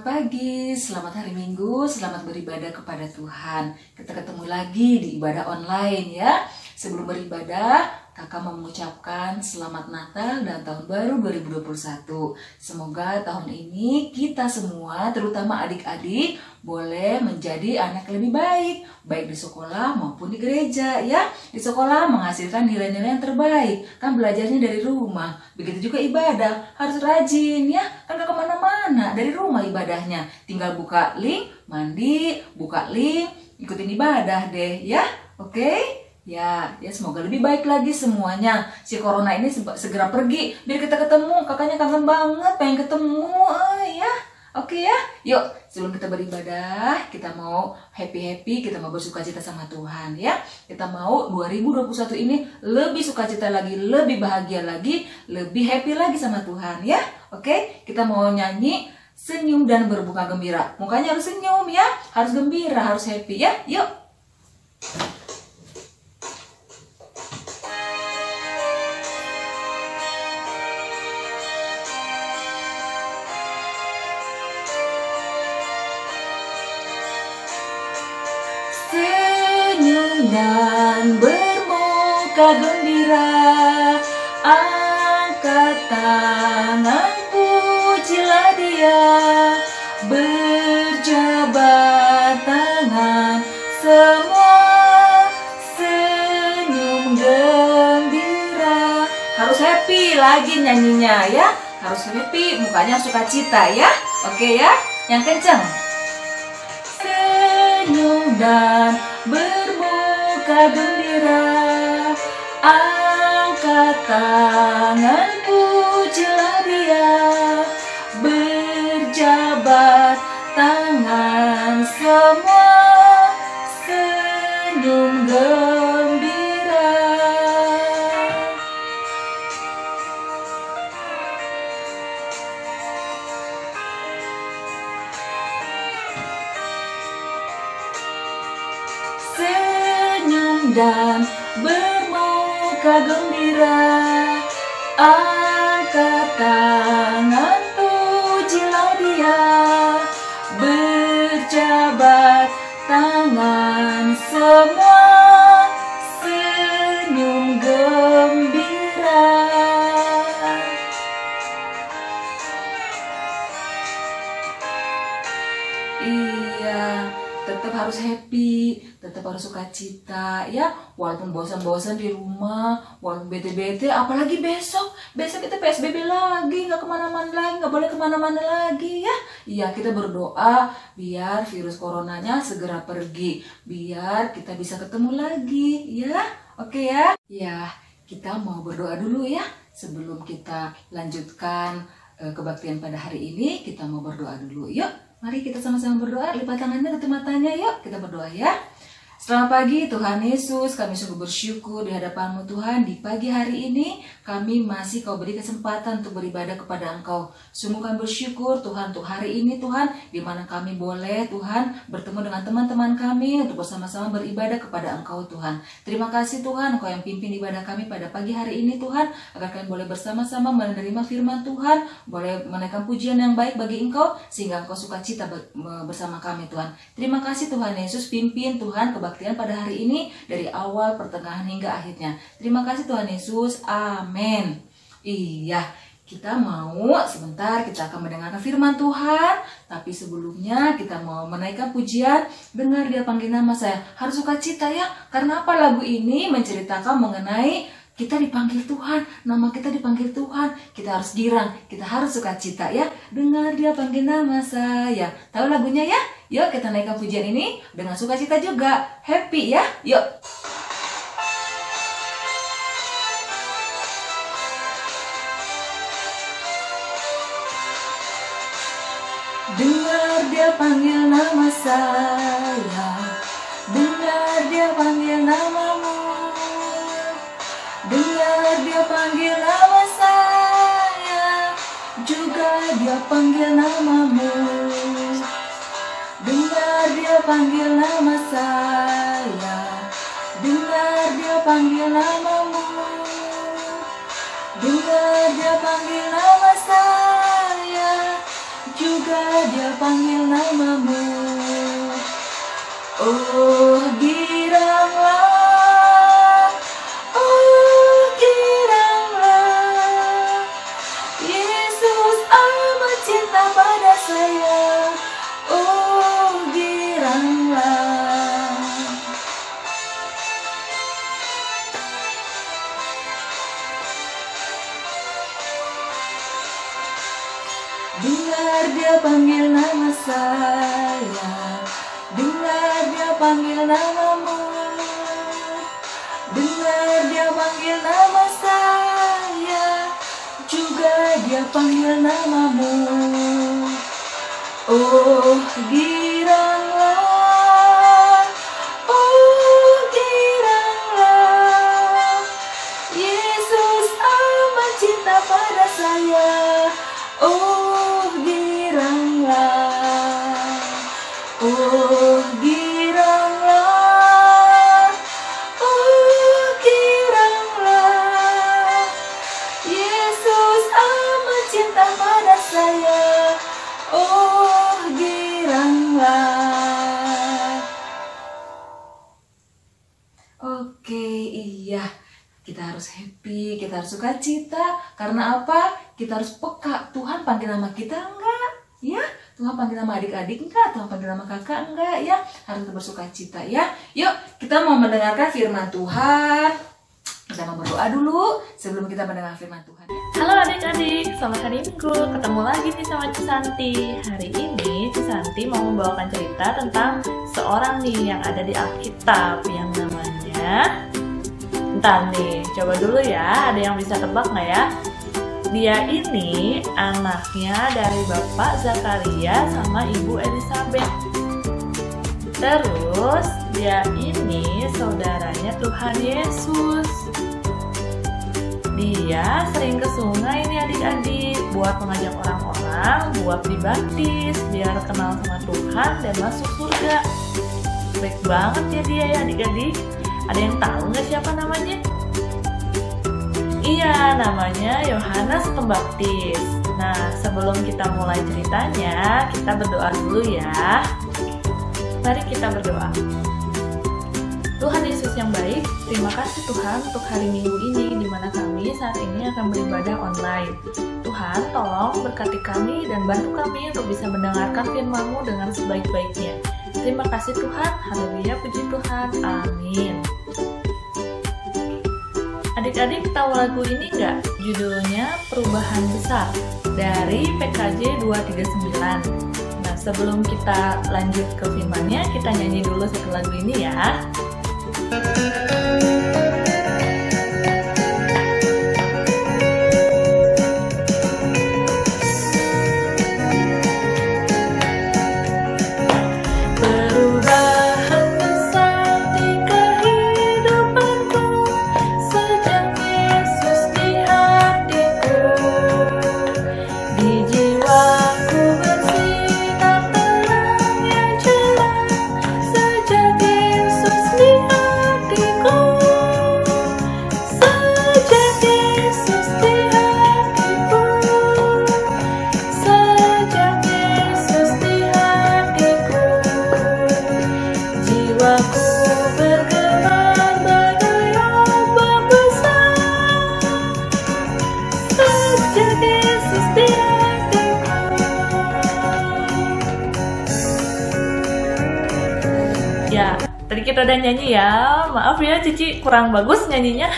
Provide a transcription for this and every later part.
Selamat pagi, selamat hari Minggu, selamat beribadah kepada Tuhan. Kita ketemu lagi di ibadah online ya. Sebelum beribadah, kakak mau mengucapkan selamat Natal dan tahun baru 2021. Semoga tahun ini kita semua, terutama adik-adik, boleh menjadi anak lebih baik, baik di sekolah maupun di gereja ya. Di sekolah menghasilkan nilai-nilai yang terbaik, kan belajarnya dari rumah. Begitu juga ibadah, harus rajin ya, kan gak kemana-mana, dari rumah ibadahnya. Tinggal buka link, mandi, buka link, ikutin ibadah deh ya, oke? Ya semoga lebih baik lagi semuanya. Si corona ini segera pergi, biar kita ketemu. Kakaknya kangen banget, pengen ketemu ya. Oke ya, yuk sebelum kita beribadah, kita mau happy, kita mau bersukacita sama Tuhan ya. Kita mau 2021 ini lebih sukacita lagi, lebih bahagia lagi, lebih happy lagi sama Tuhan ya. Oke, kita mau nyanyi senyum dan berbuka gembira. Mukanya harus senyum ya, harus gembira, harus happy ya. Yuk. Dan bermuka gembira, angkat tangan, pujilah Dia, berjabat tangan, semua senyum gembira. Harus happy lagi nyanyinya ya, harus happy, mukanya sukacita ya. Oke ya, yang kenceng. Senyum dan bermuka gembira, angkat tangan, pujilah Dia, berjabat tangan, semua senyum gembira. Dan bermuka gembira, angkat tangan, pujilah Dia, berjabat tangan, semua senyum gembira. Iya, tetap harus happy, tetap harus sukacita ya, walaupun bosan-bosan di rumah, walaupun bete-bete, apalagi besok kita PSBB lagi, nggak kemana-mana lagi, nggak boleh kemana-mana lagi ya. Iya, kita berdoa biar virus coronanya segera pergi, biar kita bisa ketemu lagi ya. Oke ya. Ya, kita mau berdoa dulu ya sebelum kita lanjutkan kebaktian pada hari ini. Kita mau berdoa dulu, yuk. Mari kita sama-sama berdoa, lipat tangannya, tutup matanya, yuk kita berdoa ya. Selamat pagi Tuhan Yesus, kami sungguh bersyukur di hadapan-Mu Tuhan. Di pagi hari ini kami masih Kau beri kesempatan untuk beribadah kepada Engkau. Sungguh kami bersyukur Tuhan untuk hari ini Tuhan, di mana kami boleh Tuhan bertemu dengan teman-teman kami untuk bersama-sama beribadah kepada Engkau Tuhan. Terima kasih Tuhan, Engkau yang pimpin ibadah kami pada pagi hari ini Tuhan, agar kami boleh bersama-sama menerima firman Tuhan, boleh menaikkan pujian yang baik bagi Engkau, sehingga Engkau sukacita bersama kami Tuhan. Terima kasih Tuhan Yesus, pimpin Tuhan kebaktian pada hari ini dari awal, pertengahan hingga akhirnya. Terima kasih Tuhan Yesus, amin. Iya, kita mau sebentar kita akan mendengarkan firman Tuhan, tapi sebelumnya kita mau menaikkan pujian. Dengar Dia panggil nama saya, harus sukacita ya, karena apa? Lagu ini menceritakan mengenai kita dipanggil Tuhan, nama kita dipanggil Tuhan, kita harus girang, kita harus sukacita ya. Dengar Dia panggil nama saya. Tahu lagunya ya? Yuk kita naikkan pujian ini dengan sukacita juga, happy ya. Yuk. Dengar Dia panggil nama saya, dengar Dia panggil namamu, dengar Dia panggil nama saya, juga Dia panggil namamu. Dengar Dia panggil nama saya, dengar Dia panggil namamu, dengar Dia panggil nama saya, juga dia panggil namamu. Oh giranglah, oh giranglah, Yesus amat cinta pada saya. Oh giranglah. Dengar dia panggil nama saya, dengar dia panggil namamu, dengar dia panggil nama saya, juga dia panggil namamu. Oh giranglah, oh giranglah, Yesus amat cinta pada saya. Oh giranglah, oh giranglah, oh giranglah, Yesus amat cinta pada saya. Oh giranglah. Oke, iya. Kita harus happy, kita harus sukacita. Karena apa? Kita harus peka. Tuhan panggil nama kita enggak? Ya, Tuhan panggil nama adik-adik enggak? Tuhan panggil nama kakak enggak? Ya, harus bersukacita ya. Yuk, kita mau mendengarkan firman Tuhan. Kita mau berdoa dulu sebelum kita mendengar firman Tuhan. Halo adik-adik, selamat hari Minggu. Ketemu lagi nih sama Cisanti. Hari ini Cisanti mau membawakan cerita tentang seorang nih yang ada di Alkitab yang namanya... Bentar nih, coba dulu ya, ada yang bisa tebak nggak ya? Dia ini anaknya dari Bapak Zakaria sama Ibu Elizabeth. Terus dia ini saudaranya Tuhan Yesus. Dia sering ke sungai nih adik-adik buat mengajak orang-orang buat dibaptis biar kenal sama Tuhan dan masuk surga. Baik banget ya dia ya adik-adik. Ada yang tahu nggak siapa namanya? Iya, namanya Yohanes Pembaptis. Nah, sebelum kita mulai ceritanya, kita berdoa dulu ya. Mari kita berdoa. Tuhan Yesus yang baik, terima kasih Tuhan untuk hari Minggu ini di mana kami saat ini akan beribadah online. Tuhan, tolong berkati kami dan bantu kami untuk bisa mendengarkan firman-Mu dengan sebaik-baiknya. Terima kasih Tuhan, haleluya, puji Tuhan, amin. Adik-adik tahu lagu ini nggak? Judulnya Perubahan Besar dari PKJ 239. Nah, sebelum kita lanjut ke firmannya, kita nyanyi dulu satu lagu ini ya. Ya, tadi kita udah nyanyi ya. Maaf ya Cici kurang bagus nyanyinya.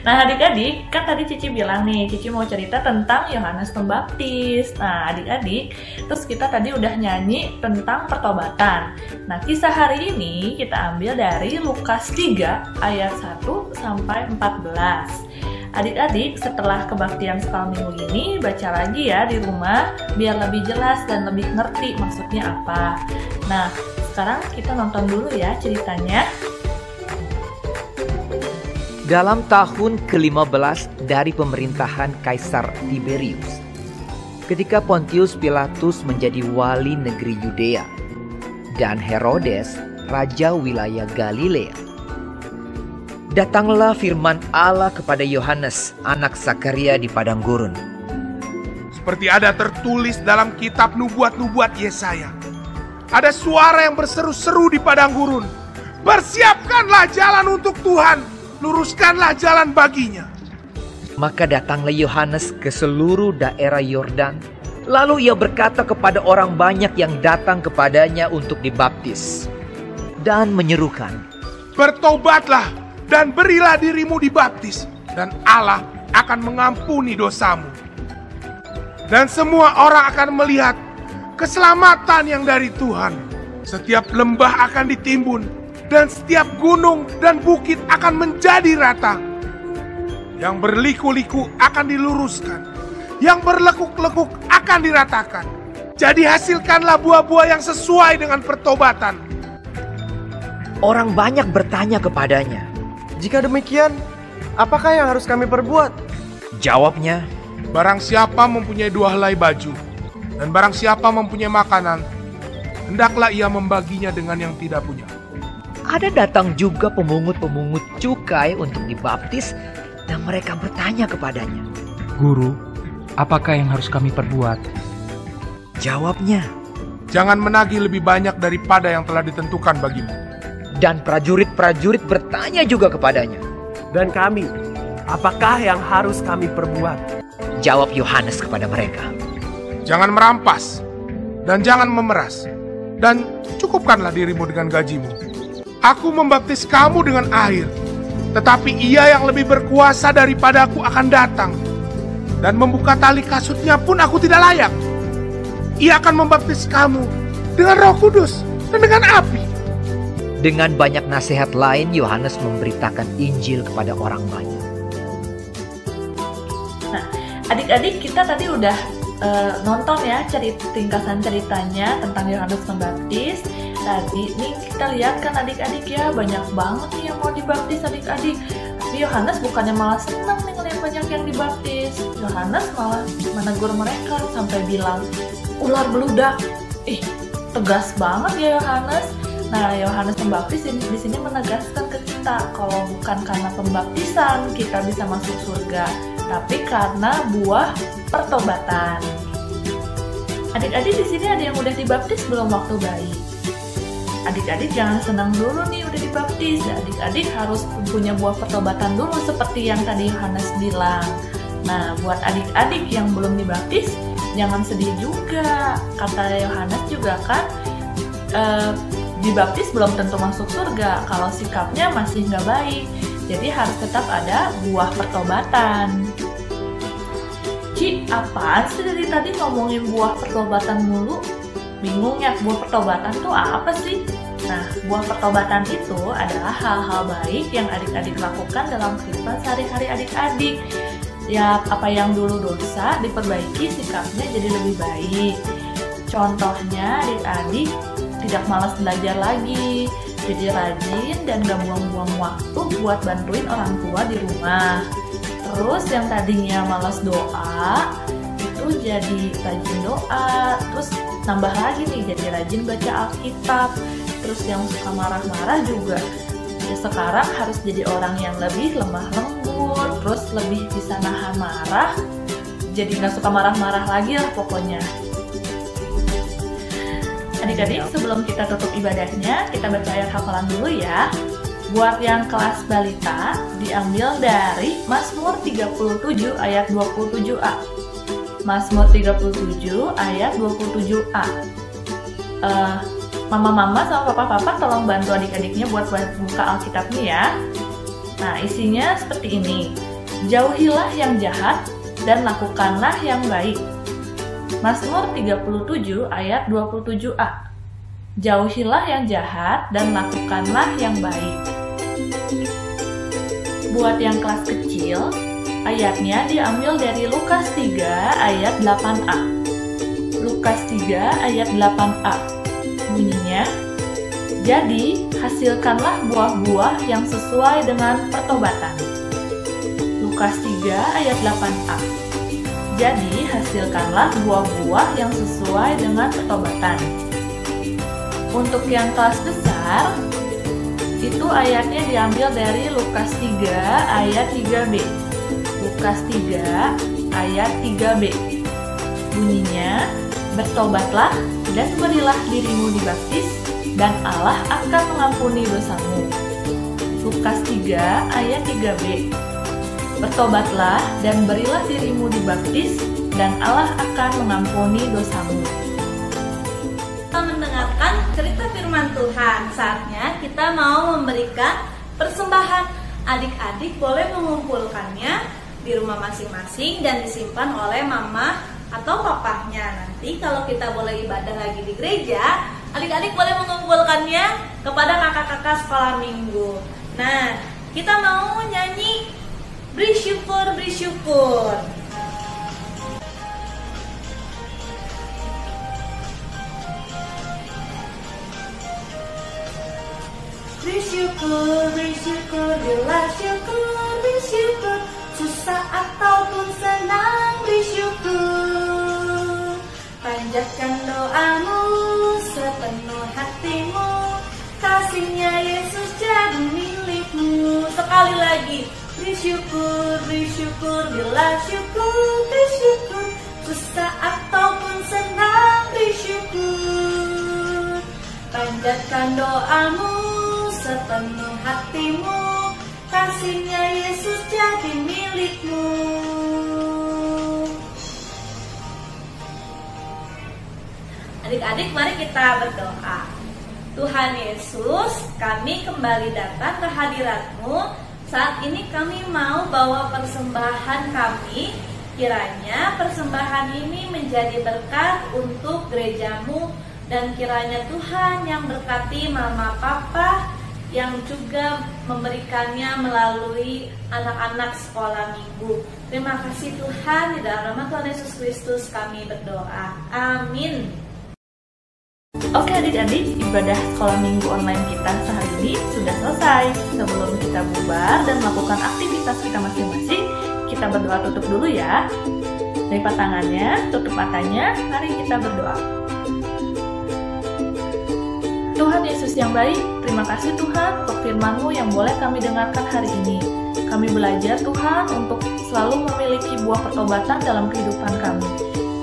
Nah adik-adik, kan tadi Cici bilang nih, Cici mau cerita tentang Yohanes Pembaptis. Nah adik-adik, terus kita tadi udah nyanyi tentang pertobatan. Nah kisah hari ini kita ambil dari Lukas 3 ayat 1 sampai 14. Adik-adik, setelah kebaktian sekal minggu ini, baca lagi ya di rumah biar lebih jelas dan lebih ngerti maksudnya apa. Nah, sekarang kita nonton dulu ya ceritanya. Dalam tahun ke-15 dari pemerintahan Kaisar Tiberius, ketika Pontius Pilatus menjadi wali negeri Yudea dan Herodes raja wilayah Galilea, datanglah firman Allah kepada Yohanes, anak Zakaria di padang gurun. Seperti ada tertulis dalam kitab nubuat-nubuat Yesaya. Ada suara yang berseru-seru di padang gurun. Persiapkanlah jalan untuk Tuhan, luruskanlah jalan baginya. Maka datanglah Yohanes ke seluruh daerah Yordan. Lalu ia berkata kepada orang banyak yang datang kepadanya untuk dibaptis. Dan menyerukan, bertobatlah dan berilah dirimu dibaptis, dan Allah akan mengampuni dosamu. Dan semua orang akan melihat keselamatan yang dari Tuhan. Setiap lembah akan ditimbun, dan setiap gunung dan bukit akan menjadi rata. Yang berliku-liku akan diluruskan, yang berlekuk-lekuk akan diratakan. Jadi hasilkanlah buah-buah yang sesuai dengan pertobatan. Orang banyak bertanya kepadanya. Jika demikian, apakah yang harus kami perbuat? Jawabnya, barang siapa mempunyai 2 helai baju, dan barang siapa mempunyai makanan, hendaklah ia membaginya dengan yang tidak punya. ada datang juga pemungut-pemungut cukai untuk dibaptis, dan mereka bertanya kepadanya. Guru, apakah yang harus kami perbuat? Jawabnya, jangan menagih lebih banyak daripada yang telah ditentukan bagimu. dan prajurit-prajurit bertanya juga kepadanya. Dan kami, apakah yang harus kami perbuat? Jawab Yohanes kepada mereka, Jangan merampas, dan jangan memeras, dan cukupkanlah dirimu dengan gajimu. Aku membaptis kamu dengan air, tetapi ia yang lebih berkuasa daripadaku akan datang, dan membuka tali kasutnya pun aku tidak layak. Ia akan membaptis kamu dengan Roh Kudus dan dengan api. Dengan banyak nasihat lain, Yohanes memberitakan Injil kepada orang banyak. Nah, adik-adik kita tadi udah nonton ya ringkasan ceritanya tentang Yohanes Pembaptis. Tadi nih kita lihat kan adik-adik ya, banyak banget nih yang mau dibaptis adik-adik. Tapi Yohanes bukannya malah senang nih ngeliat banyak yang dibaptis. Yohanes malah menegur mereka sampai bilang, ular beludak. Tegas banget ya Yohanes. Nah, Yohanes Pembaptis di sini menegaskan ke kita kalau bukan karena pembaptisan kita bisa masuk surga, tapi karena buah pertobatan. Adik-adik di sini ada yang udah dibaptis belum waktu bayi? Adik-adik jangan senang dulu nih udah dibaptis. Adik-adik harus punya buah pertobatan dulu seperti yang tadi Yohanes bilang. Nah, buat adik-adik yang belum dibaptis, jangan sedih juga. Kata Yohanes juga kan, dibaptis belum tentu masuk surga kalau sikapnya masih nggak baik. Jadi harus tetap ada buah pertobatan. Ci, apaan sih dari tadi ngomongin buah pertobatan mulu? Bingung ya, buah pertobatan itu apa sih? Nah, buah pertobatan itu adalah hal-hal baik yang adik-adik lakukan dalam kehidupan sehari-hari adik-adik. Ya, apa yang dulu dosa diperbaiki, sikapnya jadi lebih baik. Contohnya adik-adik tidak malas belajar lagi, jadi rajin dan gak buang-buang waktu buat bantuin orang tua di rumah. Terus yang tadinya malas doa, itu jadi rajin doa. Terus nambah lagi nih, jadi rajin baca Alkitab. Terus yang suka marah-marah juga, ya sekarang harus jadi orang yang lebih lemah lembut, terus lebih bisa nahan marah, jadi gak suka marah-marah lagi lah pokoknya. Adik-adik, sebelum kita tutup ibadahnya, kita baca ayat hafalan dulu ya. Buat yang kelas balita, diambil dari Mazmur 37 ayat 27a. Mazmur 37 ayat 27a. Mama-mama sama papa-papa tolong bantu adik-adiknya buat buka Alkitabnya ya. Nah, isinya seperti ini. Jauhilah yang jahat dan lakukanlah yang baik. Mazmur 37 ayat 27a. Jauhilah yang jahat dan lakukanlah yang baik. Buat yang kelas kecil, ayatnya diambil dari Lukas 3 ayat 8a. Lukas 3 ayat 8a. Bunyinya, jadi hasilkanlah buah-buah yang sesuai dengan pertobatan. Lukas 3 ayat 8a. Jadi hasilkanlah buah-buah yang sesuai dengan pertobatan. Untuk yang kelas besar, itu ayatnya diambil dari Lukas 3 ayat 3b. Lukas 3 ayat 3b. Bunyinya, bertobatlah dan berilah dirimu dibaptis, dan Allah akan mengampuni dosamu. Lukas 3 ayat 3b. Bertobatlah dan berilah dirimu dibaptis, dan Allah akan mengampuni dosamu. Kita mendengarkan cerita firman Tuhan. Saatnya kita mau memberikan persembahan. Adik-adik boleh mengumpulkannya di rumah masing-masing dan disimpan oleh mama atau papahnya. Nanti kalau kita boleh ibadah lagi di gereja, adik-adik boleh mengumpulkannya kepada kakak-kakak sekolah minggu. Nah, kita mau nyanyi Beri Syukur, Beri Syukur. Beri syukur, bila syukur, beri syukur. Susah ataupun senang, beri syukur. Panjatkan doamu sepenuh hatimu, kasihnya Yesus jadi milikmu. Sekali lagi, beri syukur, bila syukur, beri syukur. Susah ataupun senang, beri syukur. Panjatkan doamu sepenuh hatimu, kasihnya Yesus jadi milikmu. Adik-adik, mari kita berdoa. Tuhan Yesus, kami kembali datang ke hadirat-Mu. Saat ini kami mau bawa persembahan kami. Kiranya persembahan ini menjadi berkat untuk gereja-Mu, dan kiranya Tuhan yang berkati mama papa yang juga memberikannya melalui anak-anak sekolah minggu. Terima kasih Tuhan, di dalam nama Tuhan Yesus Kristus kami berdoa. Amin. Oke adik-adik, ibadah sekolah minggu online kita sehari ini sudah selesai. Sebelum kita bubar dan melakukan aktivitas kita masing-masing, kita berdoa tutup dulu ya. Lipat tangannya, tutup matanya, mari kita berdoa. Tuhan Yesus yang baik, terima kasih Tuhan untuk firman-Mu yang boleh kami dengarkan hari ini. Kami belajar Tuhan untuk selalu memiliki buah pertobatan dalam kehidupan kami.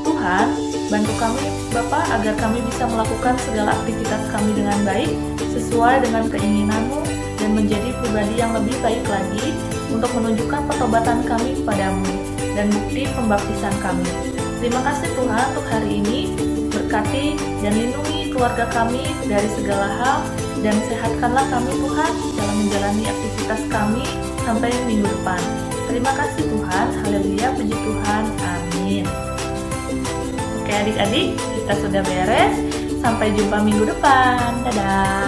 Tuhan, bantu kami Bapa agar kami bisa melakukan segala aktivitas kami dengan baik, sesuai dengan keinginan-Mu, dan menjadi pribadi yang lebih baik lagi untuk menunjukkan pertobatan kami kepadamu dan bukti pembaptisan kami. Terima kasih Tuhan untuk hari ini. Berkati dan lindungi keluarga kami dari segala hal, dan sehatkanlah kami Tuhan dalam menjalani aktivitas kami sampai minggu depan. Terima kasih Tuhan, haleluya, puji Tuhan, amin. Oke adik-adik, kita sudah beres. Sampai jumpa minggu depan, dadah.